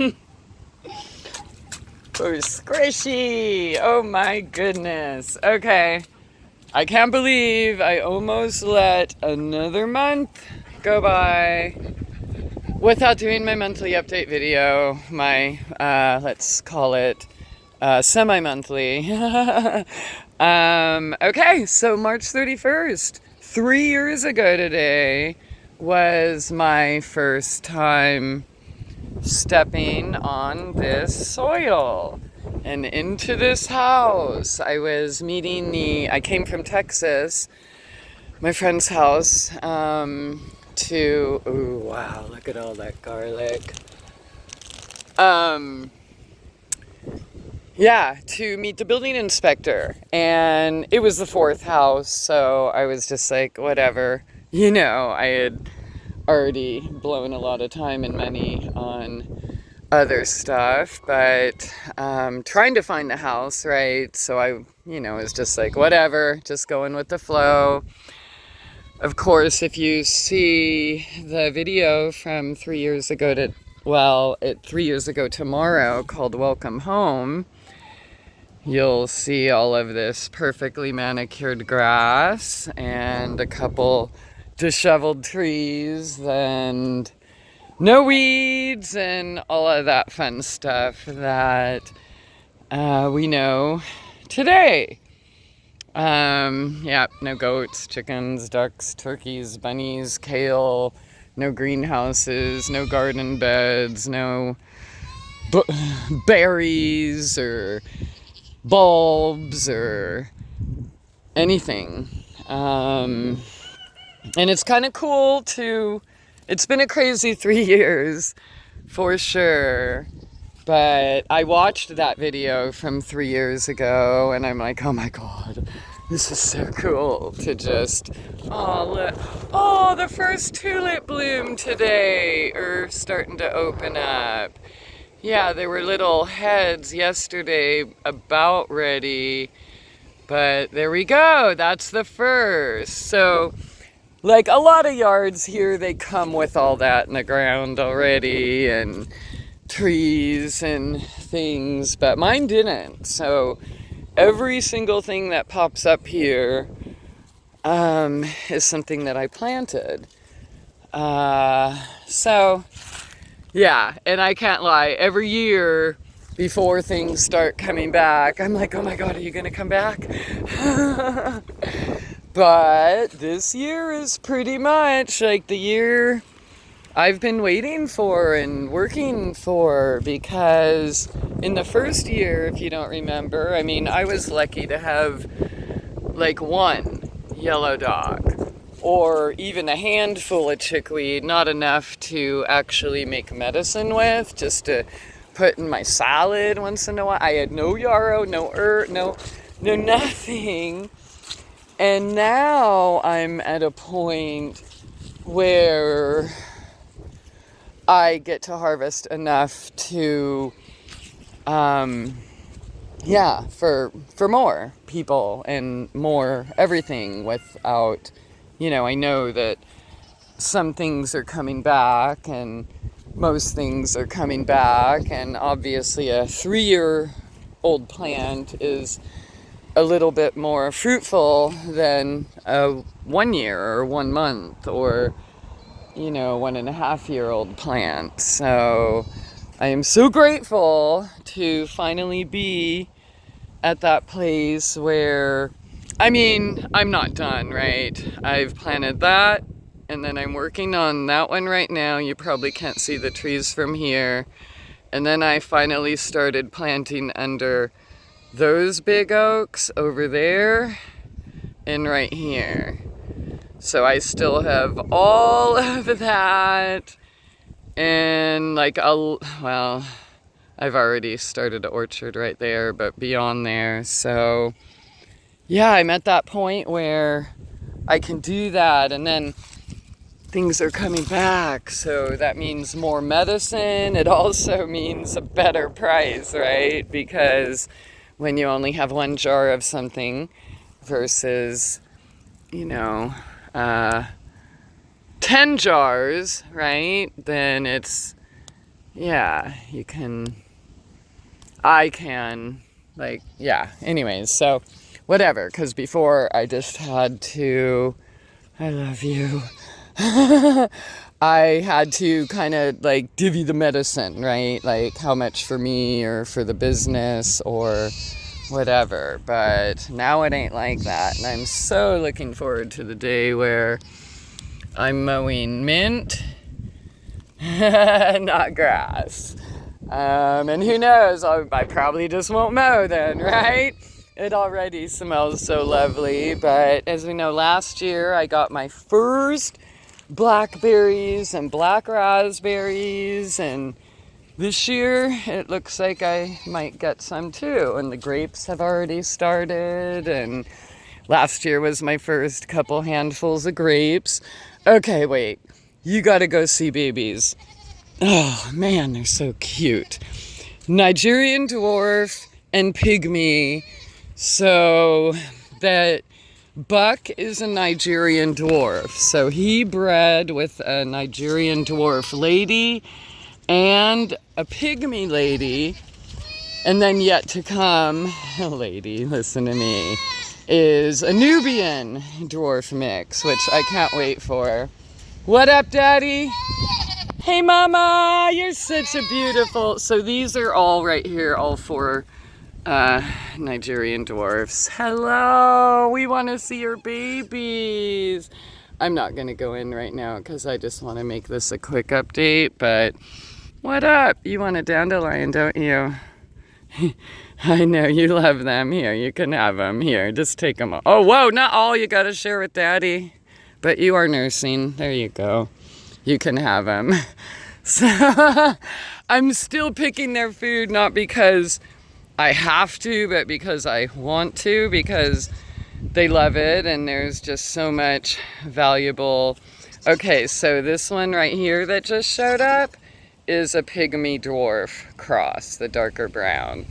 Oh, squishy. Oh my goodness. Okay. I can't believe I almost let another month go by without doing my monthly update video. My, let's call it semi-monthly. Okay, so March 31st, 3 years ago today, was my first time stepping on this soil and into this house. I was meeting I came from Texas, my friend's house, ooh, wow, look at all that garlic. Yeah, to meet the building inspector. And it was the fourth house, so I was just like, whatever. I had already blown a lot of time and money on other stuff, but trying to find the house, right? So I, was just like, whatever, just going with the flow. Of course, if you see the video from 3 years ago 3 years ago tomorrow called Welcome Home, you'll see all of this perfectly manicured grass and a couple disheveled trees and no weeds and all of that fun stuff that we know today. Yeah, no goats, chickens, ducks, turkeys, bunnies, kale, no greenhouses, no garden beds, no berries or bulbs or anything. And it's kind of cool it's been a crazy 3 years for sure. But I watched that video from 3 years ago and I'm like, oh my God, this is so cool to just, the first tulip bloom today are starting to open up. Yeah, there were little heads yesterday about ready, but there we go, that's the first. So, like a lot of yards here, they come with all that in the ground already and trees and things, but mine didn't. So every single thing that pops up here is something that I planted. So yeah, and I can't lie, every year before things start coming back, I'm like, oh my God, are you gonna come back? But this year is pretty much like the year I've been waiting for and working for, because in the first year, if you don't remember, I was lucky to have like one yellow dog or even a handful of chickweed, not enough to actually make medicine with, just to put in my salad once in a while. I had no yarrow, no no nothing. And now I'm at a point where I get to harvest enough to, for more people and more everything without, I know that some things are coming back and most things are coming back, and obviously a 3-year-old plant is a little bit more fruitful than a 1 year or 1 month or 1.5-year-old plant. So I am so grateful to finally be at that place where, I'm not done, right? I've planted that and then I'm working on that one right now. You probably can't see the trees from here. And then I finally started planting under those big oaks over there and right here. So I still have all of that, and I've already started an orchard right there, but beyond there. So yeah, I'm at that point where I can do that, and then things are coming back. So that means more medicine. It also means a better price, right? Because when you only have one jar of something versus, 10 jars, right? Then it's, yeah, you can, I can, like, yeah. Anyways, so whatever, because before I just had to, I love you. I had to kind of like divvy the medicine, right? Like how much for me or for the business or whatever. But now it ain't like that. And I'm so looking forward to the day where I'm mowing mint, not grass. And who knows, I probably just won't mow then, right? It already smells so lovely. But as we know, last year I got my first blackberries and black raspberries, and this year it looks like I might get some too, and the grapes have already started, and last year was my first couple handfuls of grapes. Okay, wait, you gotta go see babies. Oh man, they're so cute. Nigerian dwarf and pygmy. So that Buck is a Nigerian dwarf, so he bred with a Nigerian dwarf lady and a pygmy lady, and then yet to come, lady, listen to me, is a Nubian dwarf mix, which I can't wait for. What up, Daddy? Hey, Mama, you're such a beautiful, so these are all right here, all four Nigerian dwarfs. Hello, we want to see your babies. I'm not going to go in right now because I just want to make this a quick update, but what up? You want a dandelion, don't you? I know you love them. Here, you can have them. Here, just take them all. Oh, whoa, not all. You got to share with Daddy. But you are nursing. There you go. You can have them. So I'm still picking their food, not because I have to, but because I want to, because they love it and there's just so much valuable. Okay, so this one right here that just showed up is a pygmy dwarf cross, the darker brown.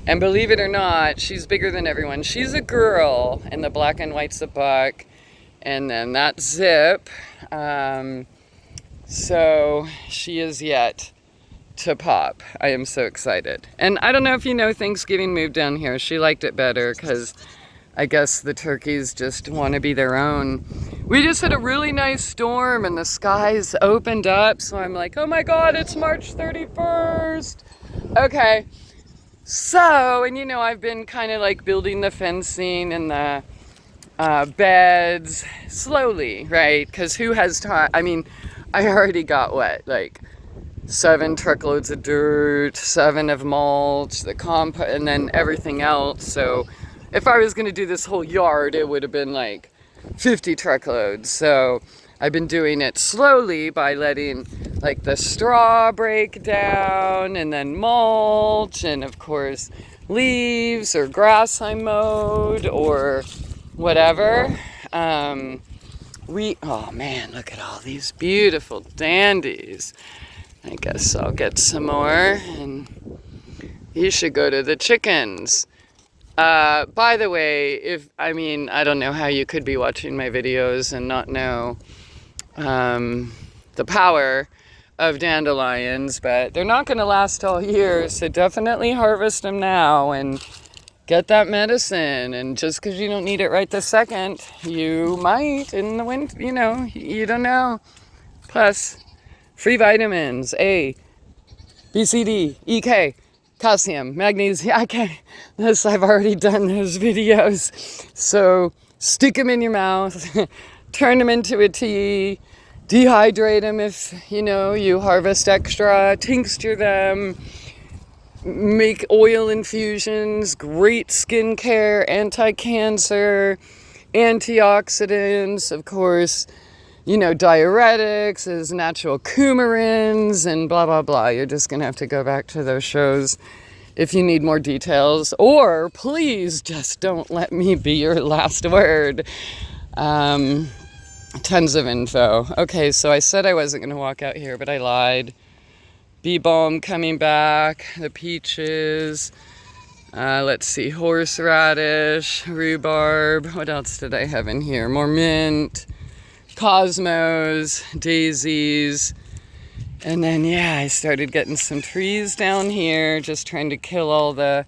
And believe it or not, she's bigger than everyone. She's a girl, and the black and white's a buck, and then that's Zip. So she is yet to pop. I am so excited. And I don't know if you know, Thanksgiving moved down here. She liked it better because I guess the turkeys just want to be their own. We just had a really nice storm and the skies opened up. So I'm like, oh my God, it's March 31st. Okay. So, and you know, I've been kind of like building the fencing and the beds slowly, right? Because who has time? I mean, I already got what, like 7 truckloads of dirt, 7 of mulch, the compost, and then everything else. So if I was going to do this whole yard, it would have been like 50 truckloads. So I've been doing it slowly by letting like the straw break down, and then mulch, and of course leaves or grass I mowed or whatever. Oh man, look at all these beautiful dandies. I guess I'll get some more, and you should go to the chickens. By the way, I don't know how you could be watching my videos and not know the power of dandelions, but they're not going to last all year, so definitely harvest them now and get that medicine. And just because you don't need it right this second, you might in the winter, you don't know. Plus, free vitamins, A, B, C, D, E, K, calcium, magnesium. I've already done those videos. So stick them in your mouth, turn them into a tea, dehydrate them if, you harvest extra, tincture them, make oil infusions, great skincare, anti-cancer, antioxidants, of course, diuretics, is natural coumarins, and blah, blah, blah. You're just going to have to go back to those shows if you need more details, or please just don't let me be your last word. Tons of info. Okay, so I said I wasn't going to walk out here, but I lied. Bee balm coming back, the peaches, let's see, horseradish, rhubarb. What else did I have in here? More mint, cosmos, daisies, And then, yeah, I started getting some trees down here, just trying to kill all the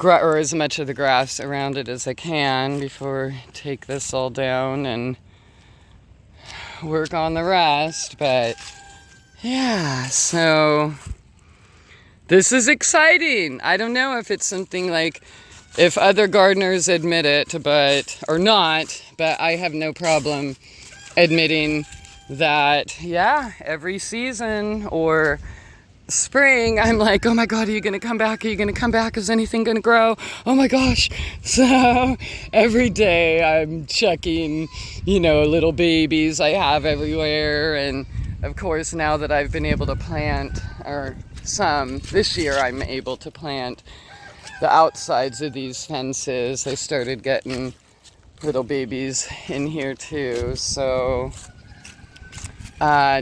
or as much of the grass around it as I can before I take this all down and work on the rest. But yeah, so this is exciting. I don't know if it's something like, if other gardeners admit it, or not, but I have no problem admitting that, yeah, every season or spring, I'm like, oh my God, are you going to come back? Are you going to come back? Is anything going to grow? Oh my gosh. So every day I'm checking, little babies I have everywhere. And of course, now that I've been able to plant, this year I'm able to plant the outsides of these fences. I started getting little babies in here too. So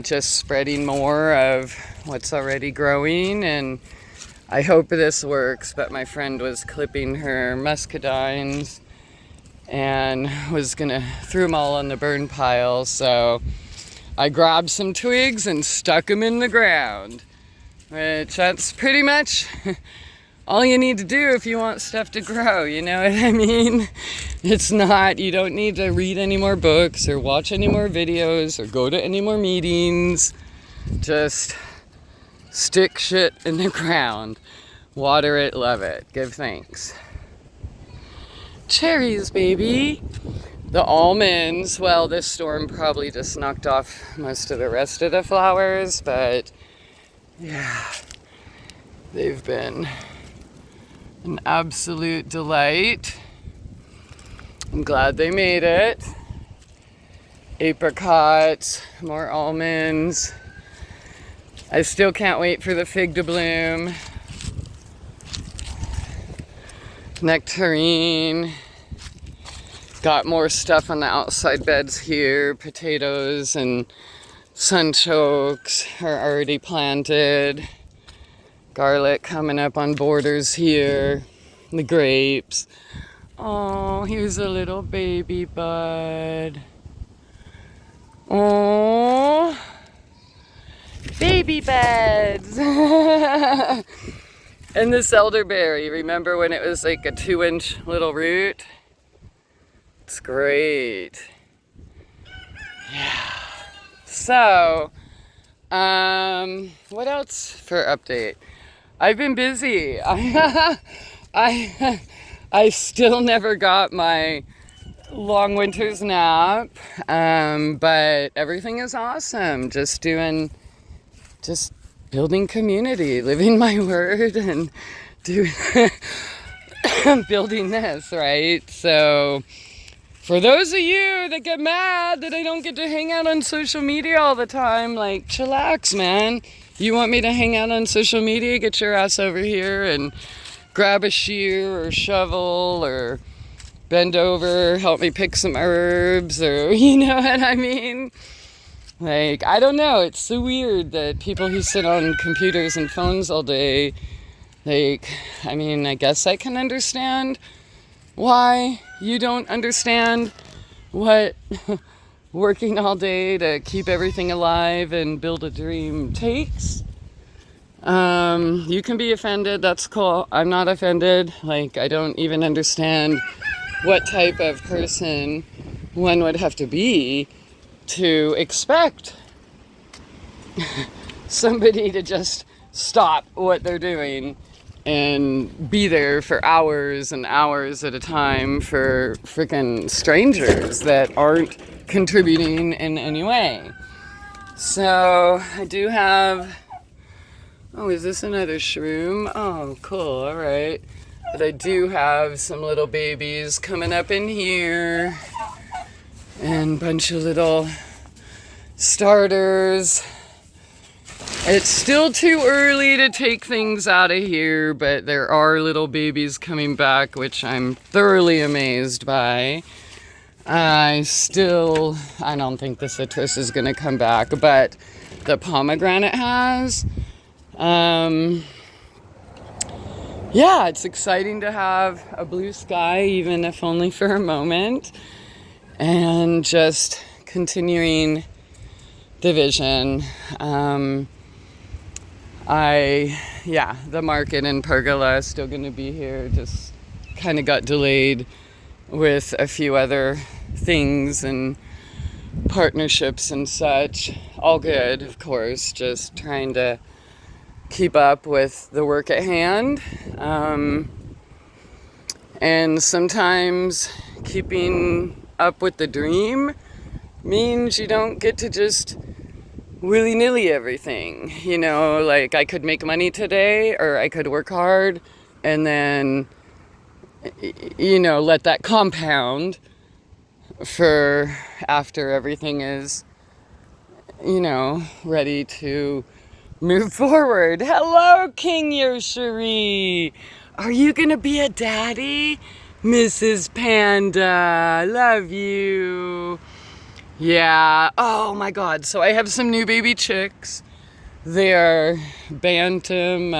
just spreading more of what's already growing, and I hope this works. But my friend was clipping her muscadines and was gonna throw them all on the burn pile, so I grabbed some twigs and stuck them in the ground, which that's pretty much all you need to do if you want stuff to grow, you know what I mean? It's not, you don't need to read any more books or watch any more videos or go to any more meetings. Just stick shit in the ground. Water it, love it, give thanks. Cherries, baby. The almonds, well, this storm probably just knocked off most of the rest of the flowers, but yeah, they've been an absolute delight. I'm glad they made it. Apricots, more almonds. I still can't wait for the fig to bloom. Nectarine. Got more stuff on the outside beds here. Potatoes and sunchokes are already planted. Garlic coming up on borders here. The grapes. Oh, here's a little baby bud. Oh, baby buds. And this elderberry, remember when it was like a 2-inch little root? It's great. Yeah. So, what else for update? I've been busy. I still never got my long winter's nap, but everything is awesome. Just building community, living my word, and building this, right? So for those of you that get mad that I don't get to hang out on social media all the time, like, chillax, man. You want me to hang out on social media? Get your ass over here and grab a shear or shovel or bend over, help me pick some herbs, or you know what I mean? Like, I don't know. It's so weird that people who sit on computers and phones all day, like, I mean, I guess I can understand why you don't understand what working all day to keep everything alive and build a dream takes. You can be offended, that's cool. I'm not offended. Like, I don't even understand what type of person one would have to be to expect somebody to just stop what they're doing and be there for hours and hours at a time for freaking strangers that aren't contributing in any way. So I do have, oh, is this another shroom? Oh, cool, all right. But I do have some little babies coming up in here and a bunch of little starters. It's still too early to take things out of here, but there are little babies coming back, which I'm thoroughly amazed by. I don't think the citrus is going to come back, but the pomegranate has. Yeah, it's exciting to have a blue sky, even if only for a moment, and just continuing division. The market in Pergola is still going to be here. Just kind of got delayed with a few other things and partnerships and such. All good, of course, just trying to keep up with the work at hand. And sometimes keeping up with the dream means you don't get to just willy-nilly everything. You know, like I could make money today, or I could work hard and then, you know, let that compound for after everything is, you know, ready to move forward. Hello, King Yoshiri. Are you gonna be a daddy? Mrs. Panda, love you. Yeah, oh my God. So I have some new baby chicks. They are bantam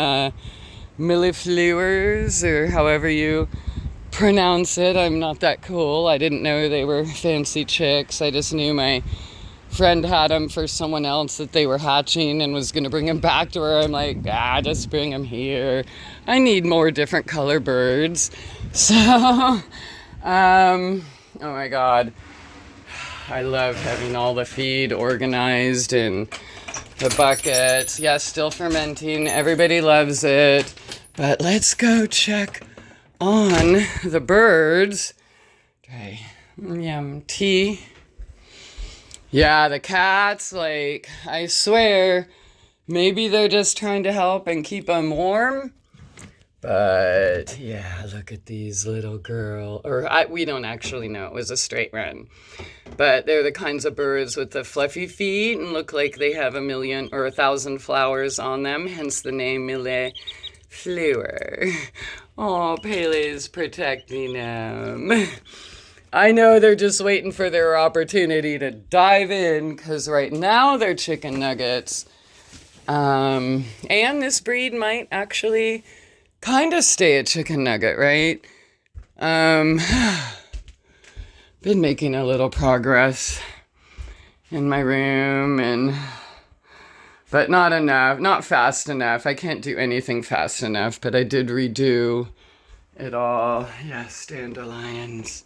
millifleurs, or however you pronounce it. I'm not that cool. I didn't know they were fancy chicks. I just knew my friend had them for someone else that they were hatching and was going to bring them back to her. I'm like, just bring them here. I need more different color birds. So, oh my God. I love having all the feed organized in the buckets. Yes, still fermenting. Everybody loves it. But let's go check on the birds. Okay, yum, tea. Yeah, the cats, like, I swear, maybe they're just trying to help and keep them warm. But yeah, look at these little we don't actually know. It was a straight run. But they're the kinds of birds with the fluffy feet and look like they have 1,000,000 or 1,000 flowers on them, hence the name Mille Fleur. Oh, Pele's protecting them. I know they're just waiting for their opportunity to dive in, because right now they're chicken nuggets. And this breed might actually kind of stay a chicken nugget, right? Been making a little progress in my room, but not enough, not fast enough. I can't do anything fast enough, but I did redo it all. Yes, dandelions.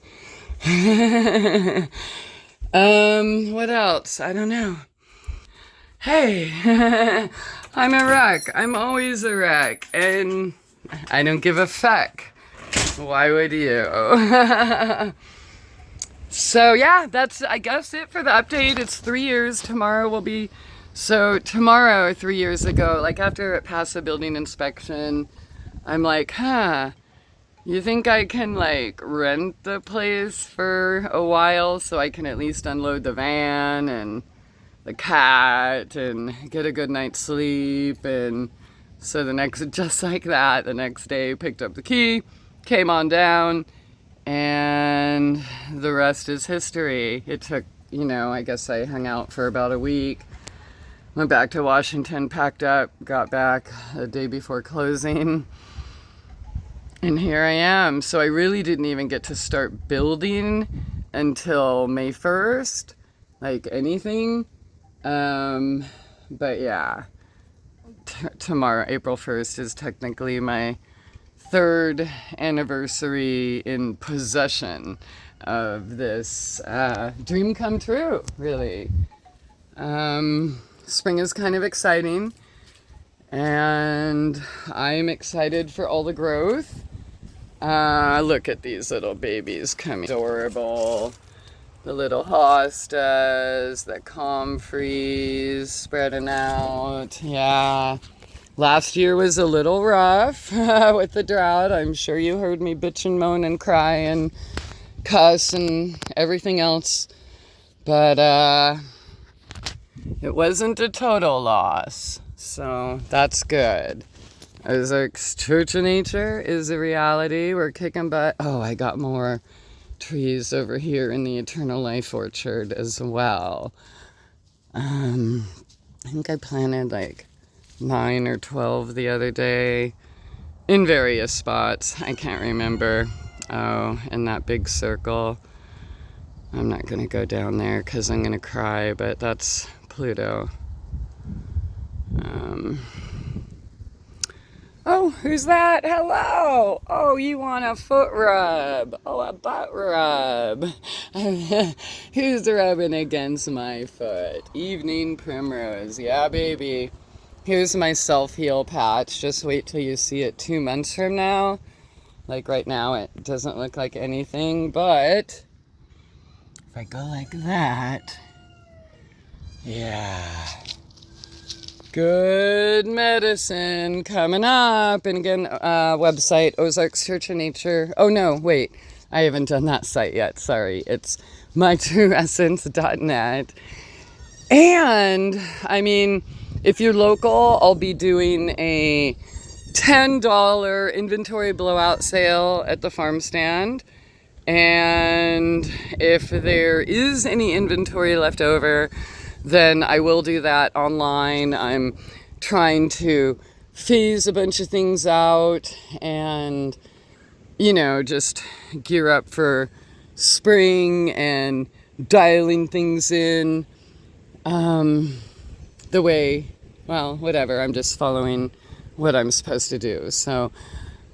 What else? I don't know. Hey, I'm a wreck. I'm always a wreck, and I don't give a fuck. Why would you? So yeah, that's, I guess, it for the update. It's 3 years. Tomorrow will be, so tomorrow, 3 years ago, like after it passed the building inspection, I'm like, you think I can like rent the place for a while so I can at least unload the van and the cat and get a good night's sleep? And so just like that, the next day, picked up the key, came on down, and the rest is history. It took, I guess I hung out for about a week, went back to Washington, packed up, got back the day before closing, and here I am. So I really didn't even get to start building until May 1st, like anything. But yeah, tomorrow, April 1st, is technically my 3rd anniversary in possession of this dream come true, really. Spring is kind of exciting, and I'm excited for all the growth. Look at these little babies coming. Adorable. The little hostas, the comfreys spreading out. Yeah. Last year was a little rough with the drought. I'm sure you heard me bitch and moan and cry and cuss and everything else. But it wasn't a total loss. So that's good. Ozarks Church of Nature is a reality. We're kicking butt. Oh, I got more trees over here in the Eternal Life Orchard as well. I think I planted like 9 or 12 the other day in various spots. I can't remember. Oh, in that big circle. I'm not going to go down there because I'm going to cry, but that's Pluto. Oh, who's that? Hello. Oh, you want a foot rub? Oh, a butt rub. Who's rubbing against my foot? Evening Primrose. Yeah, baby. Here's my self-heal patch. Just wait till you see it 2 months from now. Like right now, it doesn't look like anything, but if I go like that, yeah. Good medicine coming up. And again, website, Ozarks Church of Nature. Oh no, wait. I haven't done that site yet. Sorry. It's mytrueessence.net. And, I mean, if you're local, I'll be doing a $10 inventory blowout sale at the farm stand. And if there is any inventory left over, then I will do that online. I'm trying to phase a bunch of things out and, you know, just gear up for spring and dialing things in the way, well, whatever. I'm just following what I'm supposed to do. So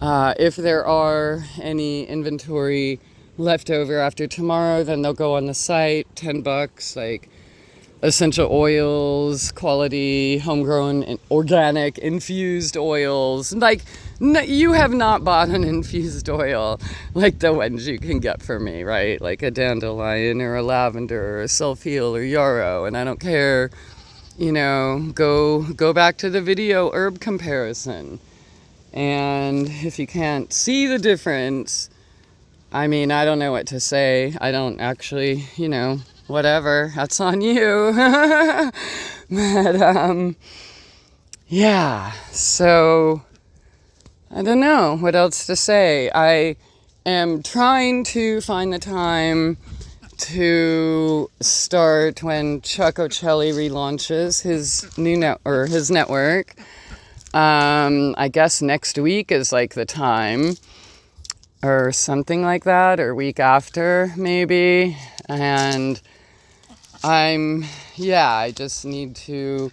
if there are any inventory left over after tomorrow, then they'll go on the site, $10, like essential oils, quality, homegrown, and organic, infused oils. Like, you have not bought an infused oil like the ones you can get from me, right? Like a dandelion or a lavender or a self-heal or yarrow. And I don't care, you know, go back to the video herb comparison. And if you can't see the difference, I mean, I don't know what to say. I don't actually, you know, whatever, that's on you. But, yeah, so I don't know what else to say. I am trying to find the time to start when Chuck Ocelli relaunches his new his network. I guess next week is like the time, or something like that, or week after maybe. And I just need to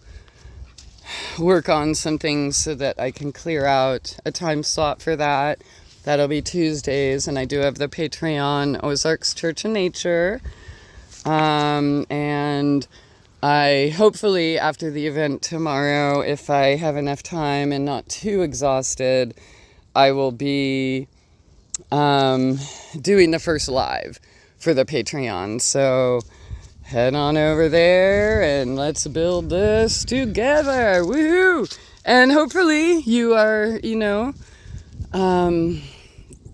work on some things so that I can clear out a time slot for that. That'll be Tuesdays, and I do have the Patreon, Ozarks Church of Nature. And I hopefully, after the event tomorrow, if I have enough time and not too exhausted, I will be doing the first live for the Patreon. So head on over there and let's build this together. Woohoo! And hopefully you are, you know,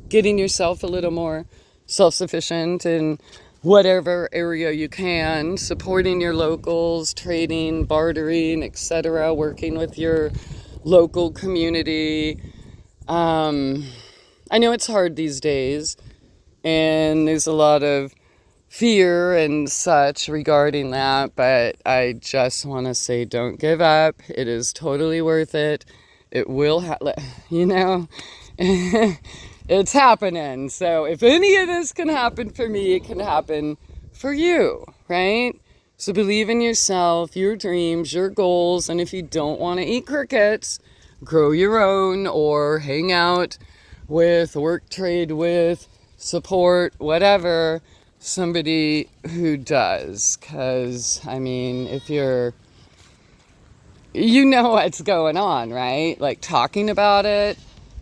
getting yourself a little more self-sufficient in whatever area you can, supporting your locals, trading, bartering, etc., working with your local community. I know it's hard these days, and there's a lot of fear and such regarding that, but I just want to say don't give up. It is totally worth it. It will, you know, it's happening. So if any of this can happen for me, it can happen for you, right? So believe in yourself, your dreams, your goals, and if you don't want to eat crickets, grow your own or hang out with, work, trade with, support, whatever, somebody who does. Because, I mean, if you're, you know what's going on, right? Like talking about it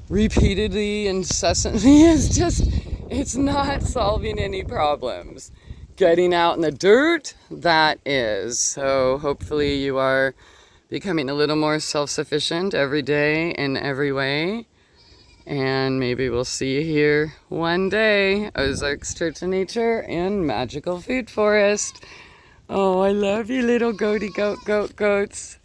repeatedly, incessantly is just, it's not solving any problems. Getting out in the dirt, that is. So hopefully you are becoming a little more self-sufficient every day in every way. And maybe we'll see you here one day. Ozarks Church of Nature and Magical Food Forest. Oh, I love you little goaty goats.